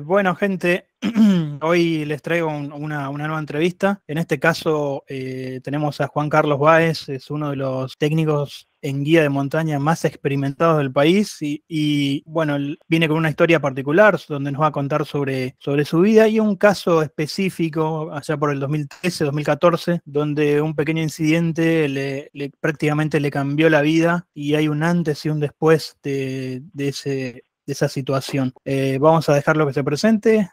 Bueno, gente, hoy les traigo una nueva entrevista. En este caso tenemos a Juan Carlos Báez, es uno de los técnicos en guía de montaña más experimentados del país bueno, él viene con una historia particular donde nos va a contar sobre su vida y un caso específico allá por el 2013-2014 donde un pequeño incidente prácticamente le cambió la vida y hay un antes y un después de esa situación. Vamos a dejarlo que se presente,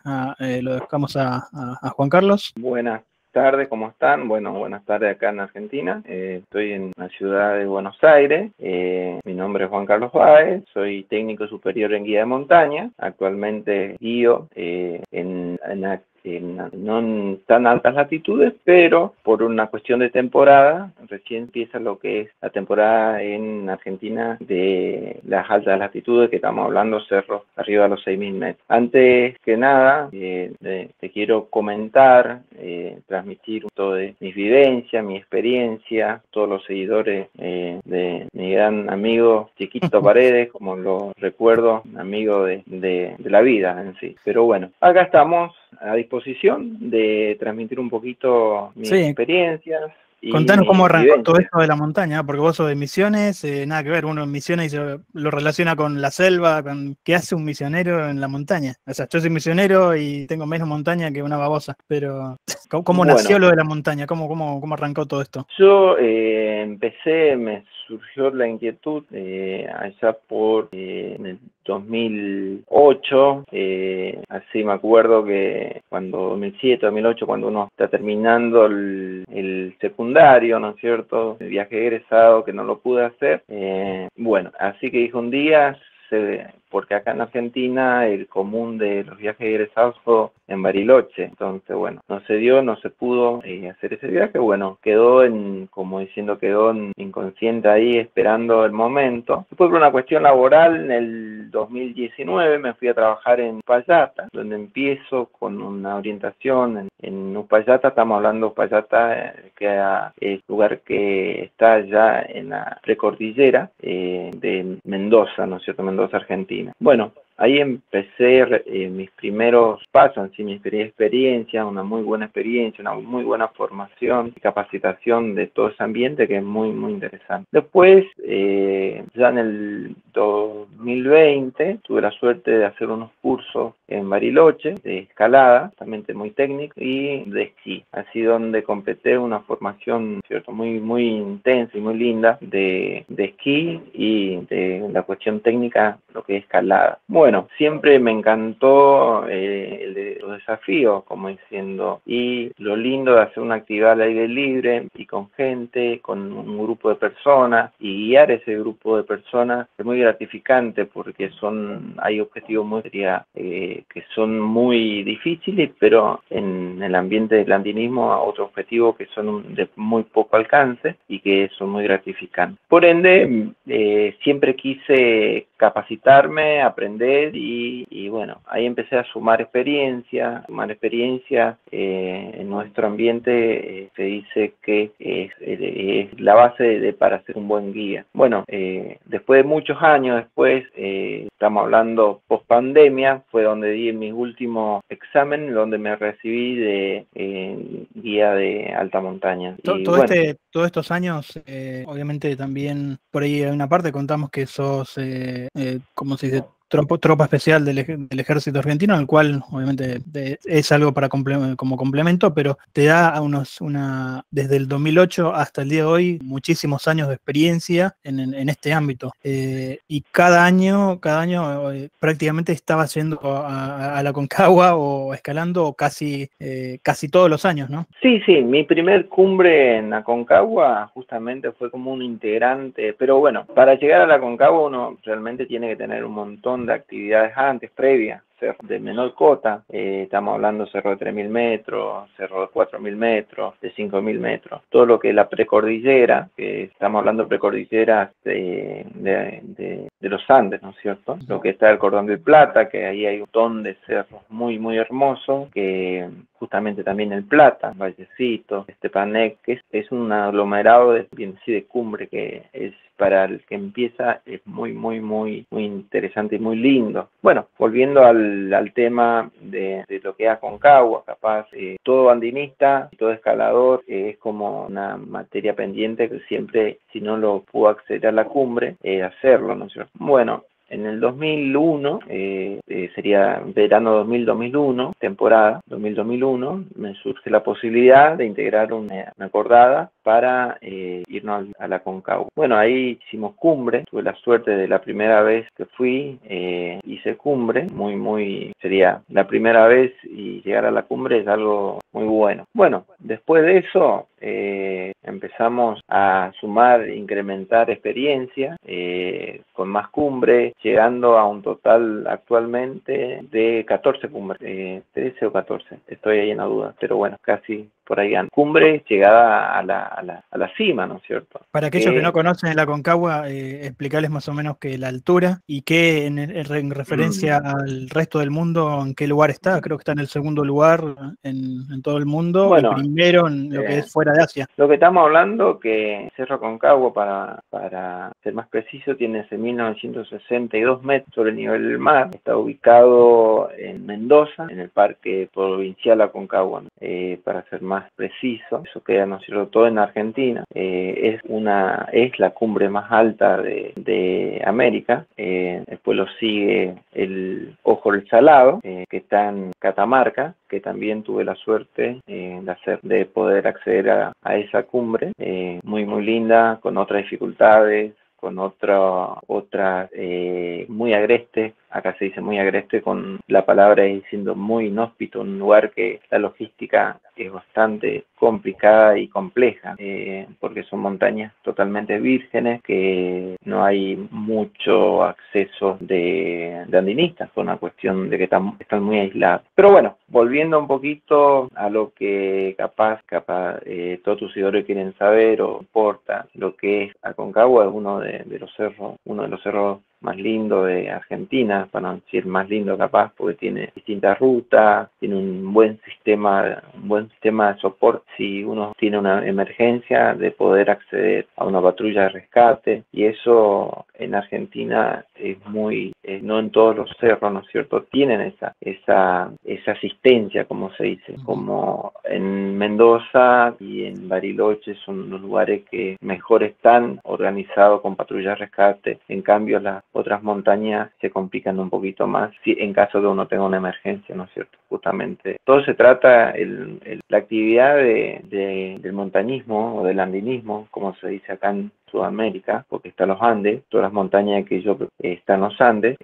lo dejamos a Juan Carlos. Buenas tardes, ¿cómo están? Bueno, buenas tardes acá en Argentina. Estoy en la ciudad de Buenos Aires. Mi nombre es Juan Carlos Báez, soy técnico superior en guía de montaña. Actualmente guío no en tan altas latitudes, pero por una cuestión de temporada, recién empieza lo que es la temporada en Argentina de las altas latitudes, que estamos hablando cerros arriba de los 6.000 metros. Antes que nada, te quiero comentar, transmitir todo de mis vivencias, mi experiencia, todos los seguidores de mi gran amigo Chiquito Paredes, como lo recuerdo, amigo de la vida en sí. Pero bueno, acá estamos a disposición de transmitir un poquito mis experiencias y Contanos cómo mis arrancó todo vivencias. esto de la montaña, porque vos sos de Misiones, nada que ver, uno en Misiones lo relaciona con la selva, con qué hace un misionero en la montaña. O sea, yo soy misionero y tengo menos montaña que una babosa, pero ¿cómo nació Bueno, lo de la montaña? ¿Cómo arrancó todo esto? yo me surgió la inquietud allá por en el 2008, así me acuerdo que cuando 2007, 2008, cuando uno está terminando el secundario, ¿no es cierto? El viaje egresado que no lo pude hacer. Bueno, así que dije un día, porque acá en Argentina el común de los viajes egresados fue en Bariloche, entonces bueno, no se dio, no se pudo hacer ese viaje, bueno, quedó quedó inconsciente ahí esperando el momento. Después por una cuestión laboral, en el 2019 me fui a trabajar en Uspallata, donde empiezo con una orientación en Uspallata. Estamos hablando de Uspallata, que es lugar que está ya en la precordillera de Mendoza, ¿no es cierto? Mendoza, Argentina. Bueno, ahí empecé mis primeros pasos, mi experiencia, una muy buena experiencia, una muy buena formación y capacitación de todo ese ambiente que es muy, muy interesante. Después, ya en el 2020, tuve la suerte de hacer unos cursos en Bariloche de escalada, realmente muy técnico, y de esquí. Así donde completé una formación, ¿cierto?, muy, muy intensa y muy linda de esquí y de la cuestión técnica, lo que es escalada. Bueno, siempre me encantó los desafíos, como diciendo, y lo lindo de hacer una actividad al aire libre y con gente, con un grupo de personas, y guiar ese grupo de personas es muy gratificante porque hay objetivos que son muy difíciles, pero en el ambiente del andinismo otros objetivos que son de muy poco alcance y que son muy gratificantes. Por ende, siempre quise capacitarme, aprender y bueno, ahí empecé a sumar experiencia. En nuestro ambiente se dice que es la base para ser un buen guía. Bueno, después de muchos años después, estamos hablando post pandemia, fue donde di mis últimos exámenes, donde me recibí de guía de alta montaña. Y bueno, Todos estos años, obviamente también por ahí hay una parte, contamos que sos, ¿cómo se dice? Tropa especial del ejército argentino, el cual obviamente es algo para como complemento, pero te da desde el 2008 hasta el día de hoy muchísimos años de experiencia en este ámbito. Y cada año prácticamente estaba yendo a la Concagua o escalando casi todos los años, ¿no? Sí, mi primer cumbre en Aconcagua justamente fue como un integrante, pero bueno, para llegar a la Aconcagua uno realmente tiene que tener un montón de actividades antes, previas. Cerro de menor cota, estamos hablando de cerro de 3.000 metros, cerro de 4.000 metros, de 5.000 metros, todo lo que es la precordillera, que estamos hablando de precordilleras de los Andes, ¿no es cierto? Lo que está el Cordón del Plata, que ahí hay un montón de cerros muy, muy hermosos, que justamente también el Plata, Vallecito, Estepanec, que es un aglomerado de cumbre que es para el que empieza es muy interesante y muy lindo. Bueno, volviendo al tema de lo que es Aconcagua, capaz todo andinista, todo escalador es como una materia pendiente que siempre, si no lo pudo acceder a la cumbre, hacerlo, ¿no es cierto? Bueno, en el 2001, sería verano 2000-2001, temporada 2000-2001, me surge la posibilidad de integrar una acordada para irnos a la Aconcagua. Bueno, ahí hicimos cumbre, tuve la suerte de la primera vez que fui, hice cumbre, sería la primera vez y llegar a la cumbre es algo muy bueno. Bueno, después de eso empezamos a sumar, incrementar experiencia con más cumbres, llegando a un total actualmente de 14 cumbres, 13 o 14, estoy ahí en la duda, pero bueno, casi por ahí cumbre llegada a la cima, ¿no es cierto? Para aquellos que no conocen el Aconcagua, explicarles más o menos que la altura y que en referencia al resto del mundo, en qué lugar está. Creo que está en el segundo lugar en todo el mundo, bueno, y primero en lo que es fuera de Asia. Lo que estamos hablando, que Cerro Aconcagua, para ser más preciso, tiene 6.962 metros sobre el nivel del mar. Está ubicado en Mendoza, en el Parque Provincial Aconcagua, ¿no? Para ser más preciso, eso queda, ¿no es cierto?, todo en Argentina. Es la cumbre más alta de América. Después lo sigue el Ojo del Salado, que está en Catamarca, que también tuve la suerte de poder acceder a esa cumbre, muy linda, con otras dificultades, con otra muy agreste. Acá se dice muy agreste, con la palabra diciendo muy inhóspito, un lugar que la logística es bastante complicada y compleja, porque son montañas totalmente vírgenes, que no hay mucho acceso de andinistas, por una cuestión de que están muy aislados. Pero bueno, volviendo un poquito a lo que capaz todos tus seguidores quieren saber o importa, lo que es Aconcagua es uno de los cerros más lindo de Argentina, para no decir más lindo capaz, porque tiene distintas rutas, tiene un buen sistema de soporte si uno tiene una emergencia, de poder acceder a una patrulla de rescate, y eso en Argentina es no en todos los cerros, ¿no es cierto?, tienen esa asistencia, como se dice, como en Mendoza y en Bariloche son los lugares que mejor están organizados con patrullas de rescate. En cambio, las otras montañas se complican un poquito más en caso de uno tenga una emergencia, ¿no es cierto? Justamente todo se trata, la actividad del montañismo o del andinismo, como se dice acá en Sudamérica, porque están los Andes, todas las montañas que están los Andes,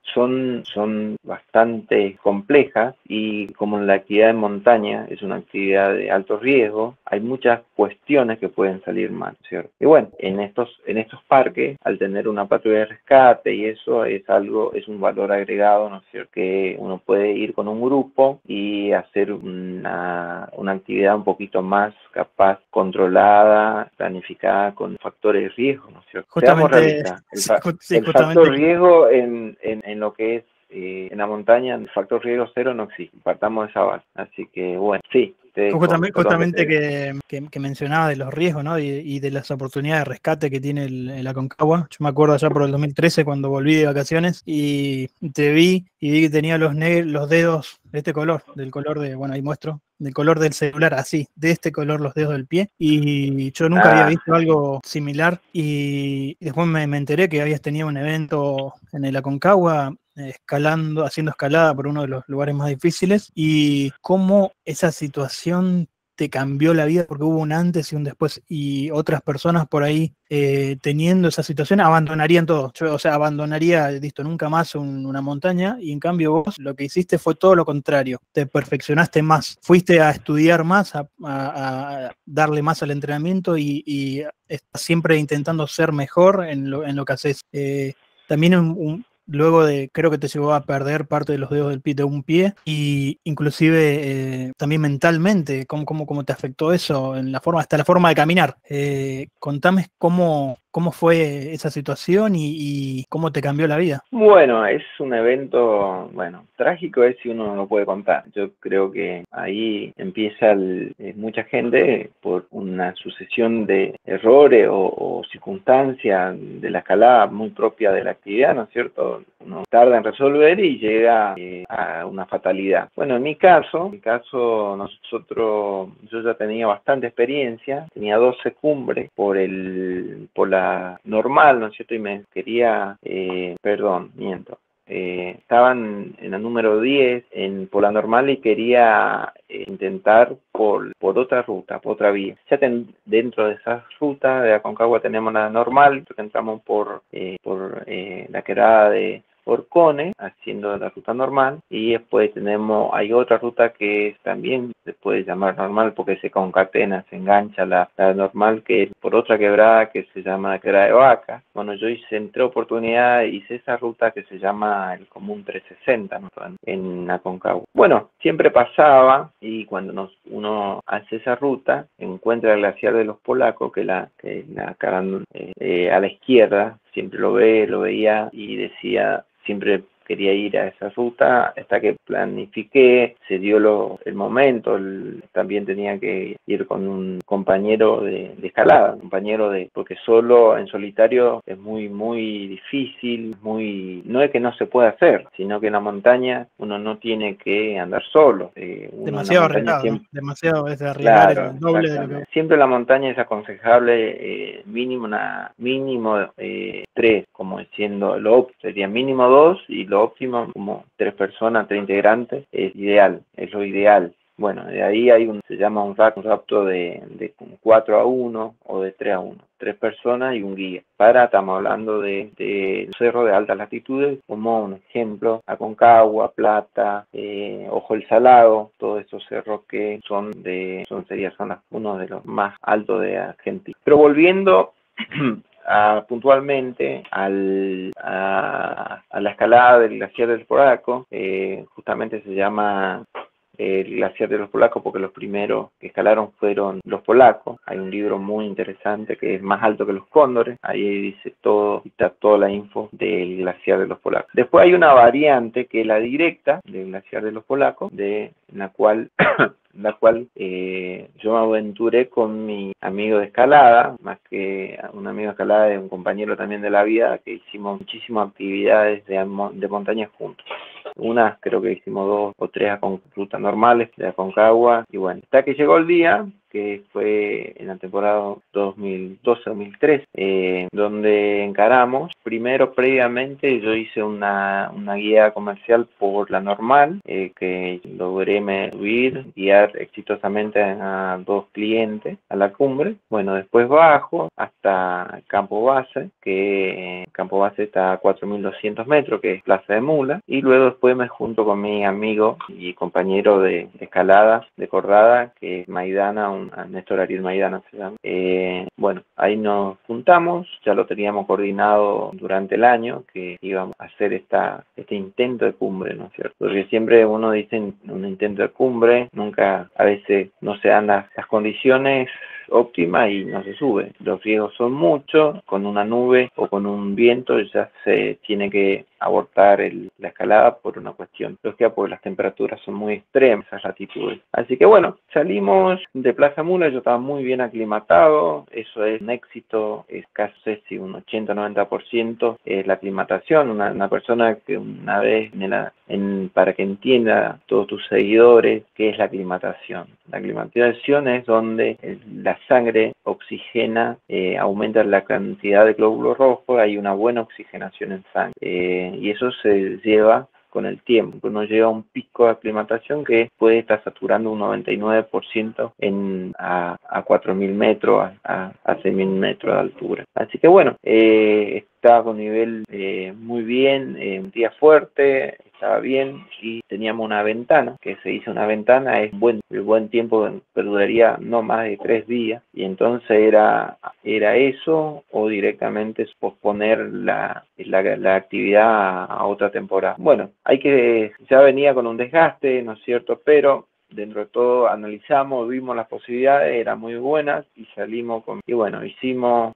son bastante complejas, y como la actividad en montaña es una actividad de alto riesgo, hay muchas cuestiones que pueden salir mal, ¿cierto? Y bueno, en estos parques, al tener una patrulla de rescate y eso es un valor agregado, ¿no es cierto?, que uno puede ir con un grupo y hacer una actividad un poquito más capaz, controlada, planificada, con factores de riesgo, ¿no es cierto? Justamente, el factor riesgo en lo que es en la montaña, el factor riesgo cero no existe, partamos de esa base. Así que bueno, sí. Justamente que mencionaba de los riesgos, ¿no? Y de las oportunidades de rescate que tiene el Aconcagua. Yo me acuerdo allá por el 2013 cuando volví de vacaciones y te vi y vi que tenía los dedos de este color, del color bueno, ahí muestro, del color del celular, así, de este color los dedos del pie, y yo nunca había visto algo similar, y después me enteré que habías tenido un evento en el Aconcagua, haciendo escalada por uno de los lugares más difíciles, y cómo esa situación te cambió la vida, porque hubo un antes y un después, y otras personas por ahí teniendo esa situación abandonarían todo. Yo, o sea, abandonaría, listo, nunca más una montaña, y en cambio vos lo que hiciste fue todo lo contrario, te perfeccionaste más, fuiste a estudiar más, a darle más al entrenamiento, y estás siempre intentando ser mejor en lo que haces. También luego creo que te llevó a perder parte de los dedos de un pie, y inclusive también mentalmente, cómo te afectó eso, hasta la forma de caminar. Contame cómo ¿Cómo fue esa situación y cómo te cambió la vida? Bueno, es un evento, bueno, trágico es si uno no lo puede contar. Yo creo que ahí empieza mucha gente por una sucesión de errores o circunstancias de la escalada muy propia de la actividad, ¿no es cierto? Uno tarda en resolver y llega a una fatalidad. Bueno, en mi caso, yo ya tenía bastante experiencia, tenía 12 cumbres por la normal, ¿no es cierto? Y me quería, miento. Estaban en el número 10 por la normal y quería intentar por otra ruta, por otra vía. Ya dentro de esa ruta de Aconcagua tenemos la normal, que entramos por la quebrada de Orcones, haciendo la ruta normal, y después hay otra ruta que también se puede llamar normal porque se concatena, se engancha la normal, que es por otra quebrada que se llama la quebrada de Vaca. Bueno, yo hice oportunidad, hice esa ruta que se llama el Común 360, ¿no? En Aconcagua. Bueno, siempre pasaba, y cuando uno hace esa ruta, encuentra el glaciar de los Polacos, que la cara a la izquierda, siempre lo veía y decía, siempre quería ir a esa ruta hasta que planifiqué, se dio el momento, también tenía que ir con un compañero de escalada, porque solo en solitario es muy, muy difícil, no es que no se pueda hacer, sino que en la montaña uno no tiene que andar solo. Demasiado arriesgado, ¿no? Demasiado es de arriesgar Claro, el doble de lo que... siempre la montaña es aconsejable mínimo 3, como diciendo, sería mínimo 2 y lo óptimo como 3 personas, 3 integrantes, es lo ideal. Bueno, de ahí se llama un rapto de 4-1 o de 3-1. 3 personas y un guía. Estamos hablando de cerros de altas latitudes, como un ejemplo, Aconcagua, Plata, Ojo el Salado, todos esos cerros que son uno de los más altos de Argentina. Pero volviendo puntualmente a la escalada del glaciar del Poraco, justamente se llama el glaciar de los polacos porque los primeros que escalaron fueron los polacos. Hay un libro muy interesante que es Más alto que los cóndores, ahí dice todo, está toda la info del glaciar de los polacos. Después hay una variante que es la directa del glaciar de los polacos, en la cual yo me aventuré con mi amigo de escalada, más que un amigo de escalada, es un compañero también de la vida, que hicimos muchísimas actividades de montaña juntos. Unas creo que hicimos 2 o 3 rutas normales de Aconcagua, y bueno, hasta que llegó el día, que fue en la temporada 2012-2013, donde encaramos. Primero, previamente, yo hice una guía comercial por la normal, que logré guiar exitosamente a 2 clientes a la cumbre. Bueno, después bajo hasta Campo Base, que Campo Base está a 4.200 metros, que es Plaza de Mula, y luego después me junto con mi amigo y compañero de escalada, de cordada, que es Maidana, Néstor Ariel Maidana se llama. Bueno, ahí nos juntamos, ya lo teníamos coordinado durante el año, que íbamos a hacer este intento de cumbre, ¿no es cierto? Porque siempre uno dice un intento de cumbre, nunca, a veces no se dan las condiciones óptimas y no se sube. Los riesgos son muchos, con una nube o con un viento ya se tiene que abortar la escalada por una cuestión lógica, porque las temperaturas son muy extremas, esas latitudes. Así que bueno, salimos de Plaza Mula, yo estaba muy bien aclimatado, eso es un éxito, es casi si un 80-90% es la aclimatación. Una persona que una vez, para que entienda todos tus seguidores, ¿qué es la aclimatación? La aclimatación es donde la sangre oxigena, aumenta la cantidad de glóbulos rojos, hay una buena oxigenación en sangre, y eso se lleva con el tiempo. Uno llega a un pico de aclimatación que puede estar saturando un 99% a 4.000 metros, a 6.000 metros de altura. Así que bueno, estaba con nivel muy bien, un día fuerte, estaba bien, y teníamos una ventana, que se hizo una ventana, el buen tiempo perduraría no más de 3 días, y entonces era eso o directamente posponer la actividad a otra temporada. Bueno, ya venía con un desgaste, ¿no es cierto? Pero dentro de todo analizamos, vimos las posibilidades, eran muy buenas y salimos y bueno, hicimos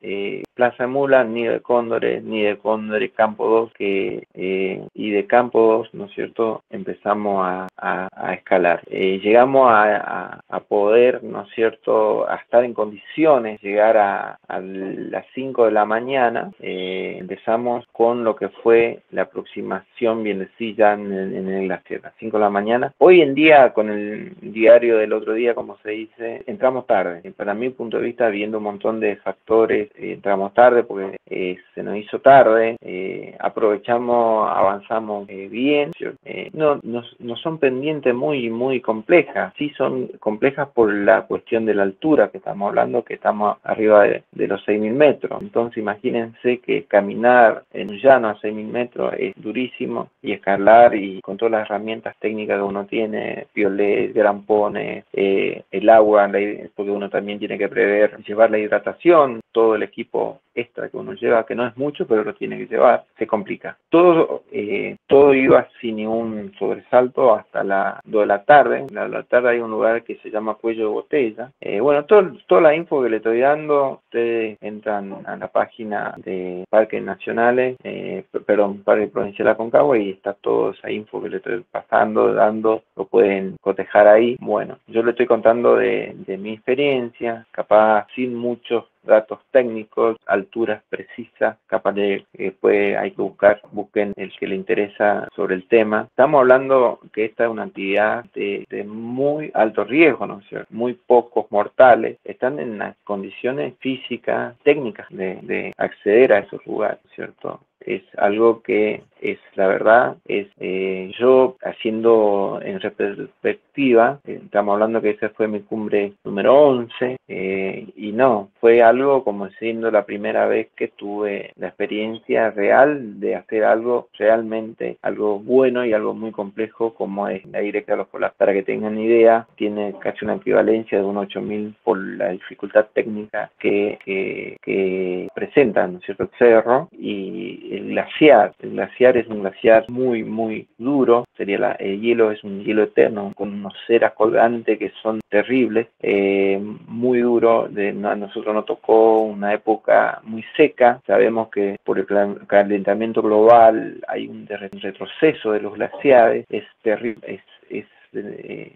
Plaza Mula, Nido de Cóndores, Campo 2, y de Campo 2, ¿no es cierto?, empezamos a escalar. Llegamos a poder, ¿no es cierto?, a estar en condiciones, llegar a las 5 de la mañana, empezamos con lo que fue la aproximación bien decía en el glaciar, a las 5 de la mañana. Hoy en día, con el diario del otro día, como se dice, entramos tarde. Para mi punto de vista, viendo un montón de factores, entramos tarde porque se nos hizo tarde, aprovechamos, avanzamos bien. No son pendientes muy complejas, sí son complejas por la cuestión de la altura que estamos hablando, que estamos arriba de los 6.000 metros. Entonces imagínense que caminar en un llano a 6.000 metros es durísimo, y escalar y con todas las herramientas técnicas que uno tiene, piolets, grampones, el agua, porque uno también tiene que prever llevar la hidratación, todo el equipo extra que uno lleva, que no es mucho, pero lo tiene que llevar, se complica. Todo iba sin ningún sobresalto hasta las 2 de la tarde. A la tarde hay un lugar que se llama Cuello de Botella. Bueno, toda la info que le estoy dando, ustedes entran a la página de Parques Nacionales, Parque Provincial Aconcagua, y está toda esa info que le estoy dando, lo pueden cotejar ahí. Bueno, yo le estoy contando de mi experiencia, capaz sin muchos datos técnicos, alturas precisas, capaz de hay que busquen el que le interesa sobre el tema. Estamos hablando que esta es una actividad de muy alto riesgo, ¿no es cierto? Muy pocos mortales están en las condiciones físicas, técnicas de acceder a esos lugares, ¿cierto? Es algo que es, la verdad, yo haciendo en retrospectiva, estamos hablando que esa fue mi cumbre número 11, y no, fue algo como siendo la primera vez que tuve la experiencia real de hacer algo realmente, algo bueno y algo muy complejo como es la directa a los polares. Para que tengan idea, tiene casi una equivalencia de un 8.000 por la dificultad técnica que presenta, ¿no es cierto?, el cerro. Y el glaciar es un glaciar muy duro, el hielo es un hielo eterno con unos ceras colgantes que son terribles, muy duro. A nosotros nos tocó una época muy seca, sabemos que por el calentamiento global hay un retroceso de los glaciares, es terrible,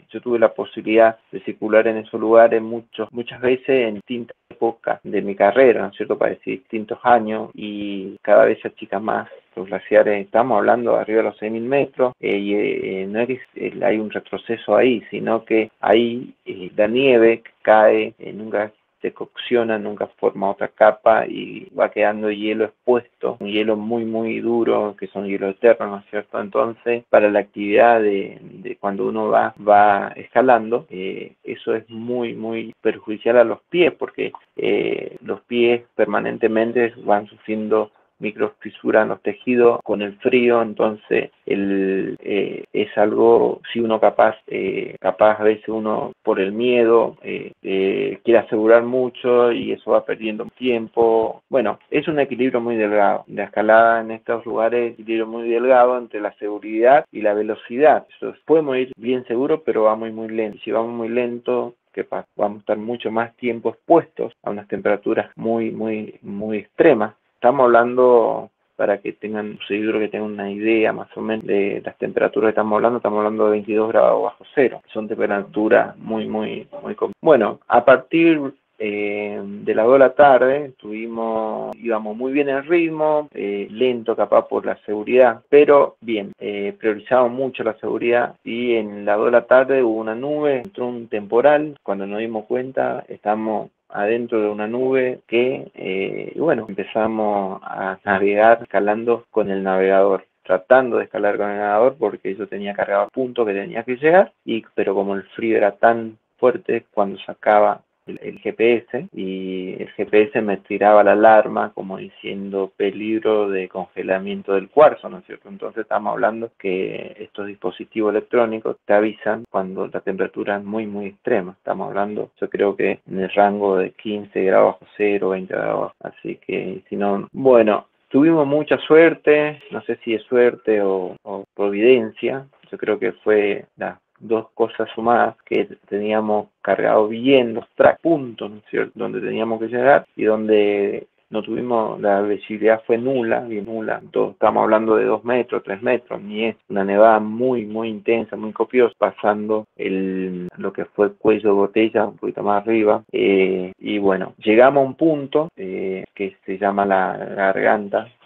yo tuve la posibilidad de circular en esos lugares muchas veces en distintas épocas de mi carrera, ¿no es cierto?, para decir distintos años, y cada vez se achica más los glaciares. Estamos hablando de arriba de los 6.000 metros, y no es que hay un retroceso ahí, sino que hay la nieve que cae, nunca se cocciona, nunca forma otra capa y va quedando hielo expuesto, un hielo muy duro, que son hielos eternos, ¿no es cierto? Entonces, para la actividad de cuando uno va escalando, eso es muy perjudicial a los pies, porque los pies permanentemente van sufriendo microfisuras en los tejidos con el frío. Entonces es algo, si uno capaz a veces uno por el miedo quiere asegurar mucho y eso va perdiendo tiempo. Bueno, es un equilibrio muy delgado. La escalada en estos lugares es un equilibrio muy delgado entre la seguridad y la velocidad. Entonces, podemos ir bien seguros, pero vamos muy lento. Si vamos muy lento, ¿qué pasa? Vamos a estar mucho más tiempo expuestos a unas temperaturas muy extremas. Estamos hablando, para que tengan, seguidores que tengan una idea más o menos de las temperaturas que estamos hablando de 22 grados bajo cero. Son temperaturas muy bueno, a partir de las 2 de la tarde íbamos muy bien en ritmo, lento capaz por la seguridad, pero bien, priorizamos mucho la seguridad, y en las 2 de la tarde hubo una nube, entró un temporal. Cuando nos dimos cuenta, estamos adentro de una nube bueno, empezamos a navegar escalando con el navegador, tratando de escalar con el navegador, porque yo tenía cargado el punto que tenía que llegar, pero como el frío era tan fuerte, cuando sacaba el GPS, y el GPS me tiraba la alarma como diciendo peligro de congelamiento del cuarzo, ¿no es cierto? Entonces estamos hablando que estos dispositivos electrónicos te avisan cuando la temperatura es muy extrema. Estamos hablando, yo creo que en el rango de 15 grados bajo cero, 20 grados, así que si no, bueno, tuvimos mucha suerte, no sé si es suerte o providencia. Yo creo que fue dos cosas sumadas, que teníamos cargado bien los track puntos, ¿no es cierto?, donde teníamos que llegar y donde no tuvimos, la visibilidad fue nula, bien nula. Entonces, estamos hablando de 2 metros, 3 metros, ni es una nevada muy, muy intensa, muy copiosa, pasando lo que fue el cuello de botella, un poquito más arriba. Y bueno, llegamos a un punto que se llama la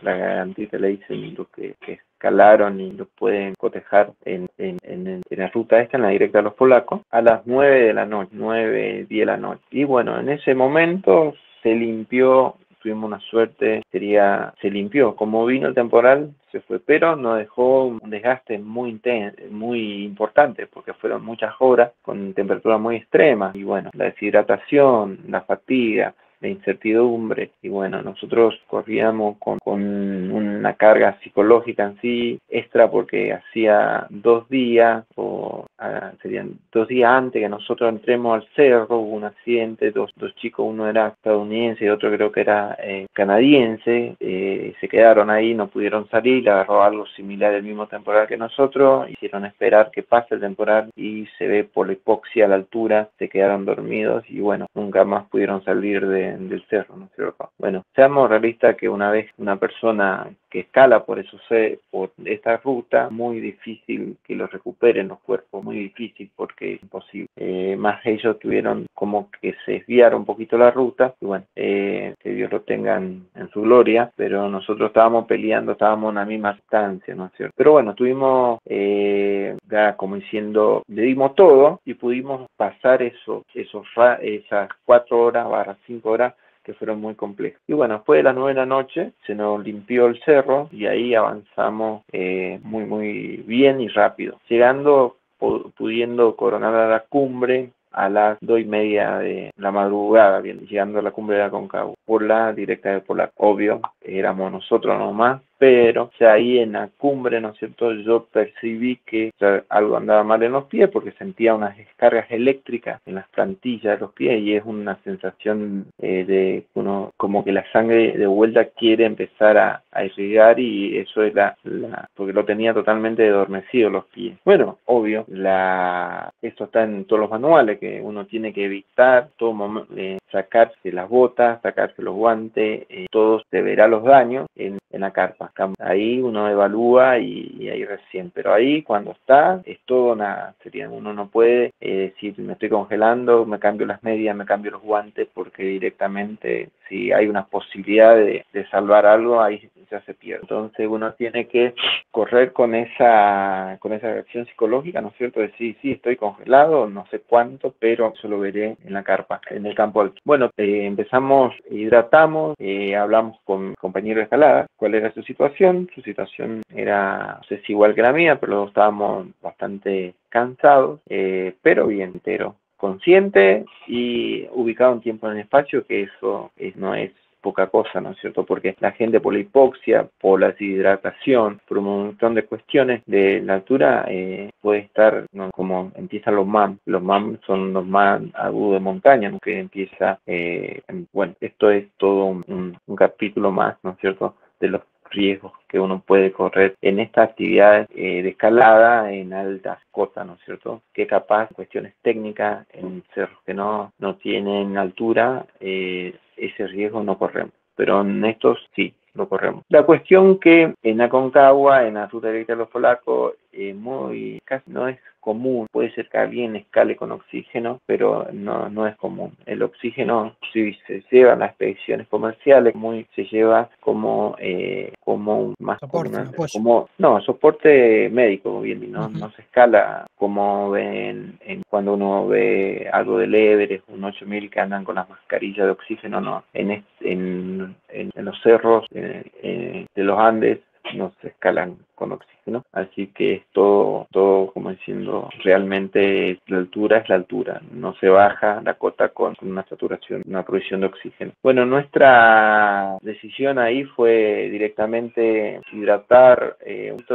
gargantita le dicen lo que escalaron y lo pueden cotejar en la ruta esta, en la directa de los polacos, a las 9 de la noche, 9, 10 de la noche. Y bueno, en ese momento se limpió, tuvimos una suerte, se limpió. Como vino el temporal, se fue, pero nos dejó un desgaste muy importante, porque fueron muchas horas con temperaturas muy extremas. Y bueno, la deshidratación, la fatiga, la incertidumbre, y bueno, nosotros corríamos con una carga psicológica en sí extra, porque hacía 2 días, serían 2 días antes que nosotros entremos al cerro, hubo un accidente, dos chicos, uno era estadounidense y otro creo que era canadiense, se quedaron ahí, no pudieron salir, agarró algo similar el mismo temporal que nosotros, hicieron esperar que pase el temporal y se ve por la hipoxia a la altura, se quedaron dormidos y bueno, nunca más pudieron salir del cerro, ¿no es cierto? Bueno, seamos realistas que una vez una persona que escala por esta ruta, muy difícil que lo recuperen los cuerpos, muy difícil porque es imposible. Más ellos tuvieron como que se desviar un poquito la ruta, y bueno, que Dios lo tenga en su gloria, pero nosotros estábamos peleando, estábamos en la misma distancia, ¿no es cierto? Pero bueno, tuvimos ya como diciendo, le dimos todo y pudimos pasar esas 4 horas, 5 horas, que fueron muy complejos. Y bueno, después de las 9 de la noche se nos limpió el cerro y ahí avanzamos muy, muy bien y rápido, llegando, pudiendo coronar a la cumbre a las 2:30 de la madrugada, bien, llegando a la cumbre de Aconcagua, por la directa de Polar. Obvio, éramos nosotros nomás, pero ya ahí en la cumbre, ¿no es cierto?, yo percibí que algo andaba mal en los pies, porque sentía unas descargas eléctricas en las plantillas de los pies, y es una sensación de uno, como que la sangre de vuelta quiere empezar a irrigar, y eso es porque lo tenía totalmente adormecido los pies. Bueno, obvio, esto está en todos los manuales, que uno tiene que evitar todo momento, sacarse las botas, sacarse los guantes, todos se verá los daños en la carpa. Ahí uno evalúa y ahí recién, pero ahí cuando está, es todo nada. Uno no puede decir, me estoy congelando, me cambio las medias, me cambio los guantes, porque directamente, si hay una posibilidad de salvar algo, ahí ya se pierde. Entonces uno tiene que correr con esa reacción psicológica, ¿no es cierto? Decir, sí, estoy congelado, no sé cuánto, pero eso lo veré en la carpa, en el campo alto. Bueno, empezamos, hidratamos, hablamos con compañero de escalada, cuál era su situación. Su situación era, no sé si igual que la mía, pero estábamos bastante cansados, pero bien entero, consciente y ubicado en tiempo y en espacio, que eso no es poca cosa, ¿no es cierto? Porque la gente, por la hipoxia, por la deshidratación, por un montón de cuestiones de la altura, puede estar, ¿no?, como empiezan los MAM. Los MAM son los más agudos de montaña, ¿no?, que empieza, bueno, esto es todo un capítulo más, ¿no es cierto?, de los riesgos que uno puede correr en estas actividades de escalada en altas cotas, ¿no es cierto?, que capaz, cuestiones técnicas, en cerros que no tienen altura, ese riesgo no corremos, pero en estos sí lo corremos. La cuestión que en Aconcagua, en la ruta directa de los polacos, casi no es común. Puede ser que alguien escale con oxígeno, pero no es común. El oxígeno sí se lleva en las expediciones comerciales, se lleva como más soporte, soporte médico, bien, no se escala como ven cuando uno ve algo del Everest, un 8000 que andan con las mascarillas de oxígeno, no. En los cerros de los Andes no se escalan con oxígeno, así que es todo como diciendo, realmente la altura es la altura, no se baja la cota con una saturación, una provisión de oxígeno. Bueno, nuestra decisión ahí fue directamente hidratar,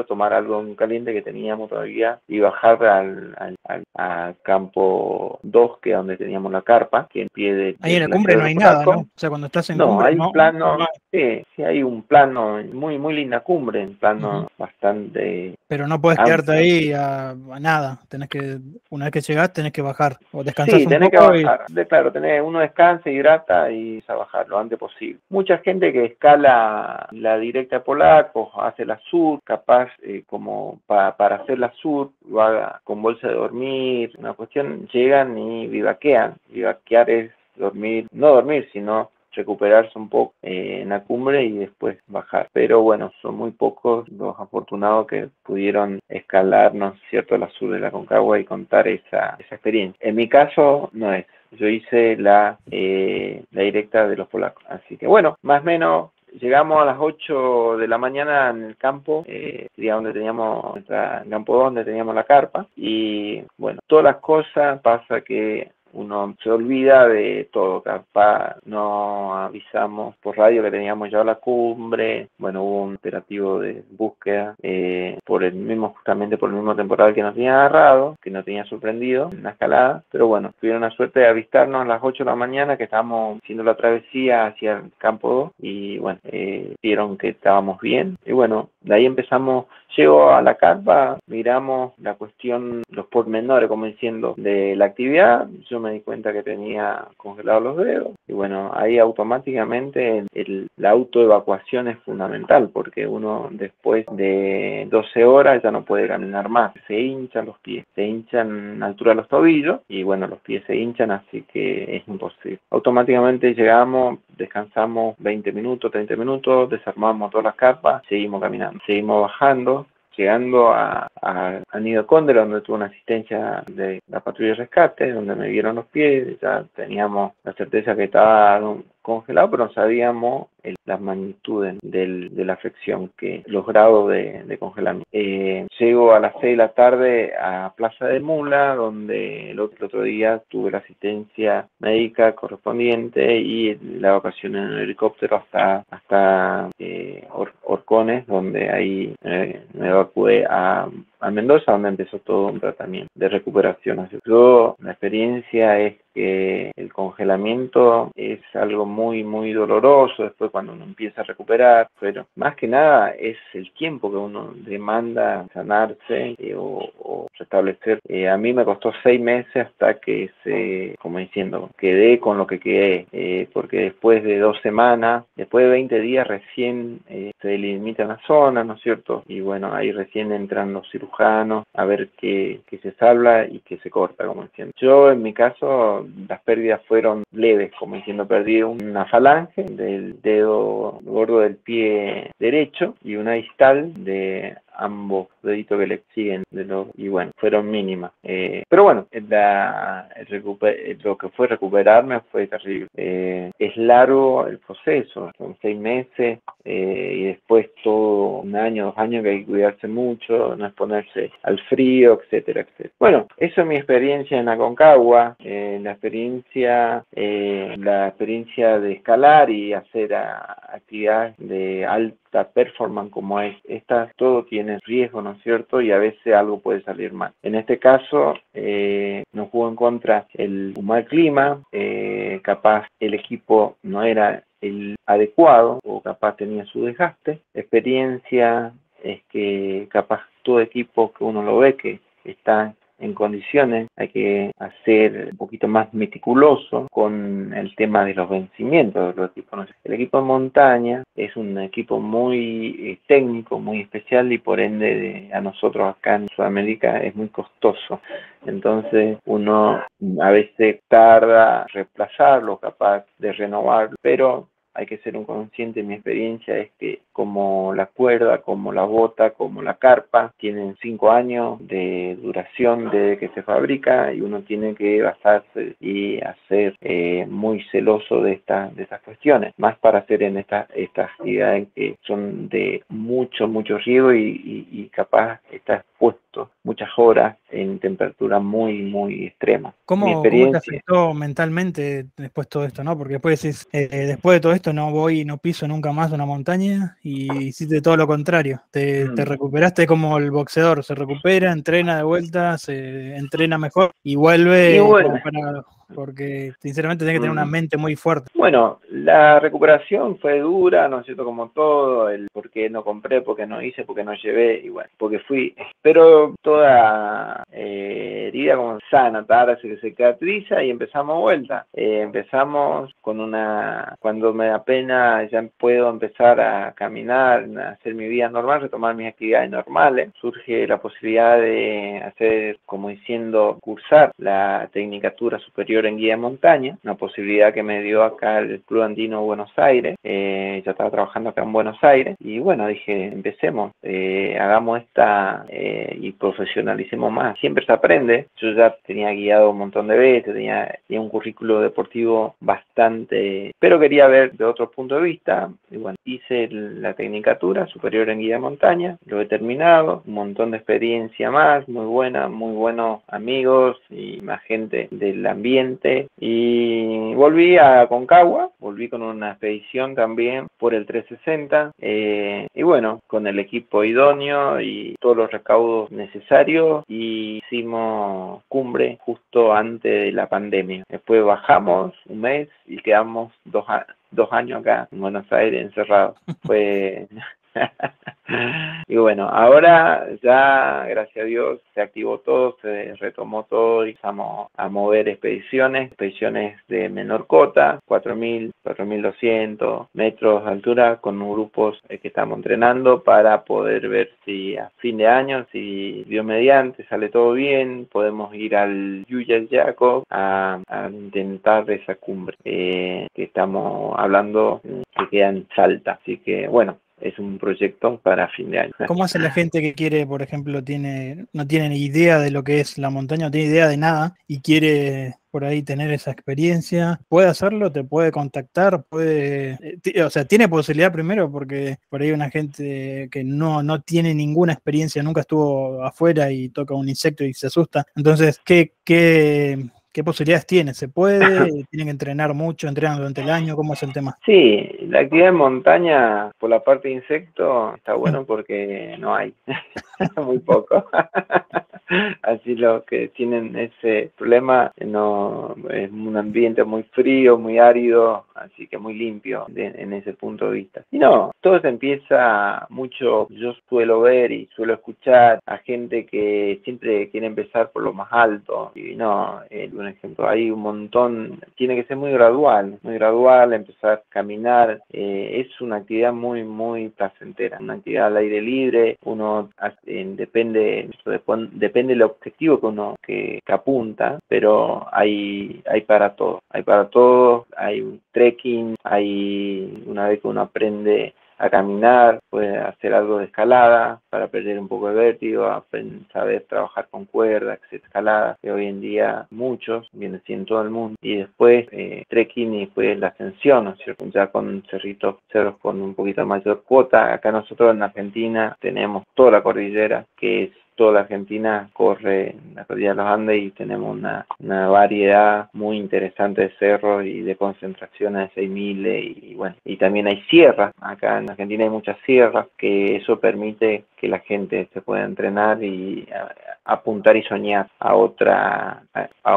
tomar algo caliente que teníamos todavía y bajar al campo 2, que es donde teníamos la carpa, que en pie de ahí en la cumbre no hay nada, ¿no? O sea, cuando estás en cumbre, hay un plano, sí, hay un plano, muy, muy linda cumbre. cumbre, en plano bastante Pero no podés quedarte amplio. ahí a nada. Tenés que, una vez que llegás, tenés que bajar. O descansás Sí, un tenés que poco y. bajar. Claro, uno descansa, hidrata y a bajar lo antes posible. Mucha gente que escala la directa Polacos, hace la sur, capaz como para hacer la sur, lo haga con bolsa de dormir, una cuestión, llegan y vivaquean. Vivaquear es dormir, no dormir, sino recuperarse un poco en la cumbre y después bajar. Pero bueno, son muy pocos los afortunados que pudieron escalar, ¿no es cierto?, la sur de la Concagua y contar esa experiencia. En mi caso, no es. Yo hice la directa de los polacos. Así que bueno, más o menos llegamos a las 8 de la mañana en el campo, sería donde teníamos, en campo 2, donde teníamos la carpa. Y bueno, todas las cosas, pasa que uno se olvida de todo, capaz no avisamos por radio que teníamos ya la cumbre, bueno, hubo un operativo de búsqueda justamente por el mismo temporal que nos tenía agarrado, que nos tenía sorprendido en la escalada, pero bueno, tuvieron la suerte de avistarnos a las 8 de la mañana que estábamos haciendo la travesía hacia el campo 2 y bueno, vieron que estábamos bien y bueno, de ahí empezamos. Llego a la carpa, miramos la cuestión, los pormenores, como diciendo, de la actividad. Yo me di cuenta que tenía congelados los dedos. Y bueno, ahí automáticamente la autoevacuación es fundamental, porque uno después de 12 horas ya no puede caminar más. Se hinchan los pies, se hinchan a la altura de los tobillos, y bueno, los pies se hinchan, así que es imposible. Automáticamente llegamos, descansamos 20 minutos, 30 minutos, desarmamos todas las carpas, seguimos caminando, seguimos bajando, llegando a Nido Cóndor, donde tuve una asistencia de la patrulla de rescate, donde me vieron los pies, ya teníamos la certeza que estaba congelado, pero no sabíamos las magnitudes de la afección, los grados de congelamiento. Llego a las 6 de la tarde a Plaza de Mula, donde el otro día tuve la asistencia médica correspondiente y la evacuación en el helicóptero hasta Orcones, donde ahí me evacué a Mendoza, donde empezó todo un tratamiento de recuperación. Así que la experiencia es que el congelamiento es algo muy, muy doloroso después cuando uno empieza a recuperar, pero más que nada es el tiempo que uno demanda sanarse o restablecer. A mí me costó 6 meses hasta que como diciendo, quedé con lo que quedé, porque después de 2 semanas, después de 20 días recién se delimitan las zonas, ¿no es cierto? Y bueno, ahí recién entran los cirujanos a ver qué se salva y qué se corta, como diciendo. Yo, en mi caso, las pérdidas fueron leves, como diciendo, perdí una falange del dedo gordo del pie derecho y una distal de ambos deditos que le siguen y bueno, fueron mínimas. Pero bueno, lo que fue recuperarme fue terrible. Es largo el proceso, son 6 meses y después todo un año, 2 años que hay que cuidarse mucho, no exponerse al frío, etcétera, etcétera. Bueno, eso es mi experiencia en Aconcagua, la experiencia de escalar y hacer actividades de alta performance como es esta. Todo tiene riesgo, ¿no es cierto? Y a veces algo puede salir mal. En este caso nos jugó en contra el mal clima, capaz el equipo no era el adecuado o capaz tenía su desgaste. Experiencia es que capaz todo equipo que uno lo ve que está en condiciones, hay que hacer un poquito más meticuloso con el tema de los vencimientos de los equipos. El equipo de montaña es un equipo muy técnico, muy especial y por ende a nosotros acá en Sudamérica es muy costoso. Entonces uno a veces tarda reemplazarlo, capaz de renovarlo, pero hay que ser un consciente. Mi experiencia es que como la cuerda, como la bota, como la carpa, tienen 5 años de duración desde que se fabrica y uno tiene que basarse y hacer muy celoso de estas cuestiones, más para hacer en estas actividades que son de mucho riesgo y capaz está expuesto muchas horas en temperatura muy, muy extrema. Mi ¿Cómo te experiencia. afectó mentalmente después todo esto, no? Porque después decís, después de todo esto no piso nunca más una montaña y hiciste todo lo contrario. Te recuperaste como el boxeador, se recupera, entrena de vuelta, se entrena mejor y Y vuelve como bueno, para porque sinceramente tenés que tener una mente muy fuerte. Bueno, la recuperación fue dura, ¿no es cierto? Como todo, el por qué no compré, por qué no hice, por qué no llevé, y bueno, porque fui. Pero toda herida como sana, tarde se cicatriza y empezamos vuelta. Empezamos con cuando me da pena, ya puedo empezar a caminar, a hacer mi vida normal, retomar mis actividades normales. Surge la posibilidad de hacer, como diciendo, cursar la Tecnicatura Superior en Guía de Montaña, una posibilidad que me dio acá el Club Andino Buenos Aires. Ya estaba trabajando acá en Buenos Aires y bueno, dije, empecemos, hagamos esta y profesionalicemos más. Siempre se aprende. Yo ya tenía guiado un montón de veces, tenía un currículo deportivo bastante, pero quería ver de otro punto de vista. Y bueno, hice la Tecnicatura Superior en Guía de Montaña, lo he terminado, un montón de experiencia más, muy buena, muy buenos amigos y más gente del ambiente. Y volví a Aconcagua, volví con una expedición también por el 360, y bueno, con el equipo idóneo y todos los recaudos necesarios, y hicimos cumbre justo antes de la pandemia. Después bajamos un mes y quedamos 2 años acá en Buenos Aires encerrados. Fue y bueno, ahora ya, gracias a Dios, se activó todo, se retomó todo y empezamos a mover expediciones de menor cota, 4.000, 4.200 metros de altura, con grupos que estamos entrenando para poder ver si a fin de año, si Dios mediante, sale todo bien, podemos ir al Yuyayako a intentar esa cumbre que estamos hablando, que queda en Salta. Así que bueno, es un proyecto para fin de año. ¿Cómo hace la gente que quiere, por ejemplo, no tiene ni idea de lo que es la montaña, no tiene idea de nada y quiere por ahí tener esa experiencia? ¿Puede hacerlo? ¿Te puede contactar? O sea, tiene posibilidad primero porque por ahí una gente que no tiene ninguna experiencia, nunca estuvo afuera y toca un insecto y se asusta. Entonces, ¿qué posibilidades tiene? ¿Se puede? ¿Tienen que entrenar mucho? ¿Entrenan durante el año? ¿Cómo es el tema? Sí, la actividad en montaña por la parte de insectos está bueno porque no hay, muy poco. Así los que tienen ese problema, no es un ambiente muy frío, muy árido, así que muy limpio en ese punto de vista. Y no, todo se empieza mucho, yo suelo ver y suelo escuchar a gente que siempre quiere empezar por lo más alto. Y no, un ejemplo, hay un montón, tiene que ser muy gradual, empezar a caminar. Es una actividad muy, muy placentera, una actividad al aire libre. Uno depende del objetivo que apunta, pero hay para todo, hay un trekking, hay una vez que uno aprende a caminar, puede hacer algo de escalada para perder un poco de vértigo, saber trabajar con cuerdas, escalada, que hoy en día muchos, viene así en todo el mundo, y después trekking y después la ascensión, ¿no es cierto? Ya con cerros con un poquito mayor cuota. Acá nosotros en Argentina tenemos toda la cordillera, que es toda la Argentina corre en la cordillera de los Andes, y tenemos una variedad muy interesante de cerros y de concentraciones de 6.000, y bueno, y también hay sierras. Acá en Argentina hay muchas sierras, que eso permite que la gente se pueda entrenar y apuntar y soñar a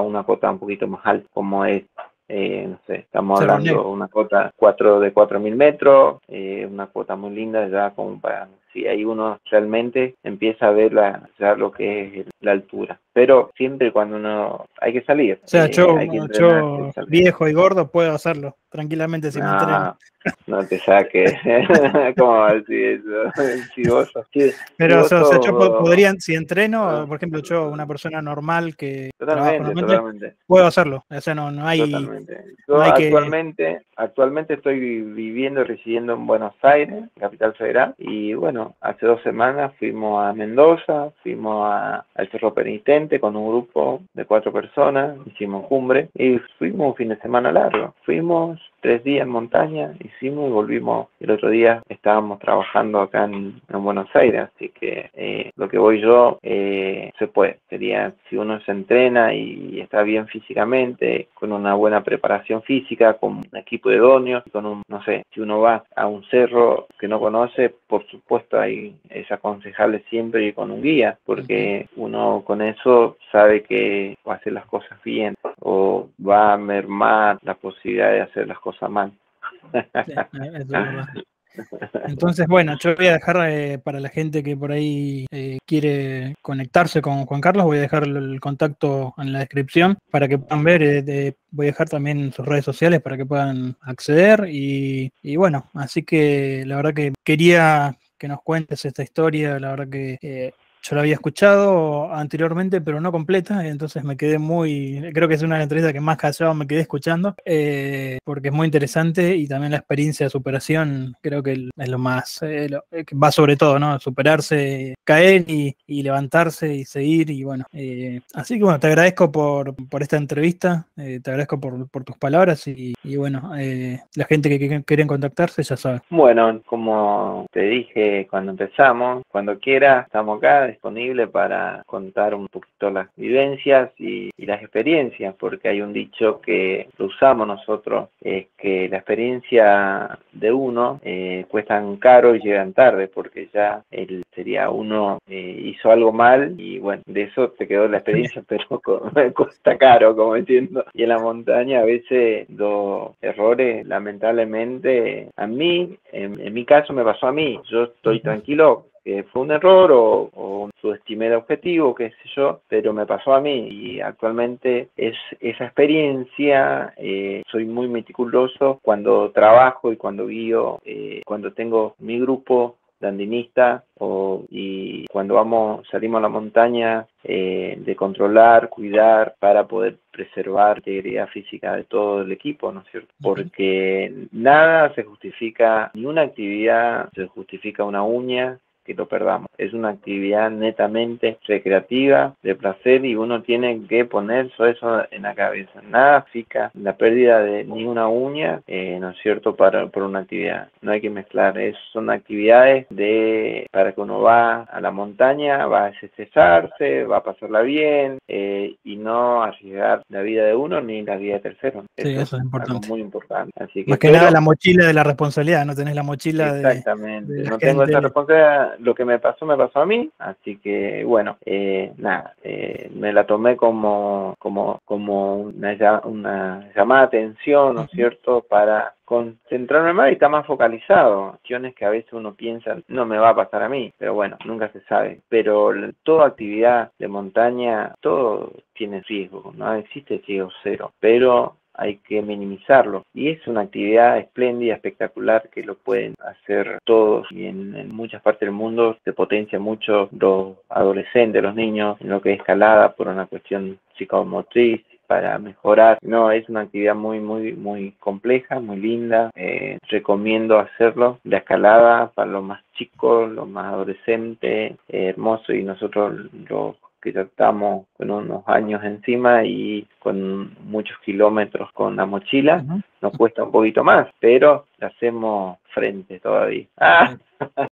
una cota un poquito más alta, como es no sé, estamos Cerro hablando Negro. de una cota de 4.000 metros, una cuota muy linda ya como para, si ahí uno realmente empieza a ver ya lo que es la altura. Pero siempre cuando uno, hay que salir, O sea, hay que entrenar, hay que yo salir. viejo y gordo puedo hacerlo tranquilamente si me entreno. No, no te saques. ¿Cómo vas a decir eso? Si vos sos, si Pero, o vos sea, yo sos, podría, si entreno, por ejemplo, yo, una persona normal que trabaja totalmente, normalmente, totalmente. puedo hacerlo. O sea, no hay, Totalmente. no Yo hay que. actualmente estoy viviendo y residiendo en Buenos Aires, Capital Federal, y bueno, hace 2 semanas fuimos a Mendoza, fuimos al Cerro Penitente con un grupo de 4 personas, hicimos cumbre y fuimos un fin de semana largo. Fuimos 3 días en montaña, hicimos y volvimos. El otro día estábamos trabajando acá en Buenos Aires, así que lo que voy yo se puede. Sería, si uno se entrena y está bien físicamente, con una buena preparación física, con un equipo idóneo, no sé, si uno va a un cerro que no conoce, por supuesto es aconsejable siempre ir con un guía, porque uno con eso sabe que va a hacer las cosas bien. o va a mermar la posibilidad de hacer las cosas mal. Sí, eso es verdad. Entonces, bueno, yo voy a dejar para la gente que por ahí quiere conectarse con Juan Carlos, voy a dejar el contacto en la descripción para que puedan ver, voy a dejar también sus redes sociales para que puedan acceder y bueno, así que la verdad que quería que nos cuentes esta historia, la verdad que yo la había escuchado anteriormente, pero no completa, entonces me quedé creo que es una de las entrevistas que más callado me quedé escuchando, porque es muy interesante y también la experiencia de superación creo que es lo más, que va sobre todo, ¿no? Superarse, caer y levantarse y seguir y bueno, así que bueno, te agradezco por esta entrevista, te agradezco por tus palabras y bueno, la gente que quieren contactarse ya sabe. Bueno, como te dije cuando empezamos, cuando quieras, estamos acá disponibles para contar un poquito las vivencias y las experiencias, porque hay un dicho que lo usamos nosotros, es que la experiencia de uno cuestan caro y llegan tarde, porque ya uno hizo algo mal y bueno, de eso te quedó la experiencia, pero cuesta caro, como entiendo. Y en la montaña a veces los errores, lamentablemente, a mí, en mi caso me pasó a mí, yo estoy tranquilo, que fue un error o subestimé el objetivo, qué sé yo, pero me pasó a mí y actualmente es esa experiencia, soy muy meticuloso cuando trabajo y cuando guío, cuando tengo mi grupo de andinista y cuando salimos a la montaña, de controlar, cuidar para poder preservar la integridad física de todo el equipo, ¿no es cierto? Porque nada se justifica, ni una actividad se justifica una uña que lo perdamos. Es una actividad netamente recreativa, de placer, y uno tiene que poner eso en la cabeza. Nada física, la pérdida de ni una uña, ¿no es cierto?, por una actividad. No hay que mezclar, son actividades para que uno va a la montaña, va a desestresarse, va a pasarla bien, y no arriesgar la vida de uno ni la vida de terceros. Sí, Eso eso es es algo importante. muy importante. Así que Más que nada la mochila de la responsabilidad, no tenés la mochila de exactamente, la no tengo esa gente. responsabilidad, lo que me pasó a mí, así que bueno, nada, me la tomé como una llamada de atención, ¿no es cierto?, para concentrarme más y estar más focalizado. Acciones que a veces uno piensa, no me va a pasar a mí, pero bueno, nunca se sabe. Pero toda actividad de montaña, todo tiene riesgo, no existe riesgo cero, pero hay que minimizarlo. Y es una actividad espléndida, espectacular, que lo pueden hacer todos y en muchas partes del mundo se potencia mucho los adolescentes, los niños, en lo que es escalada por una cuestión psicomotriz, para mejorar. No, es una actividad muy, muy, muy compleja, muy linda. Recomiendo hacerlo. La escalada para los más chicos, los más adolescentes, hermoso, y nosotros los que ya estamos con unos años encima y con muchos kilómetros con la mochila, nos cuesta un poquito más, pero le hacemos frente todavía.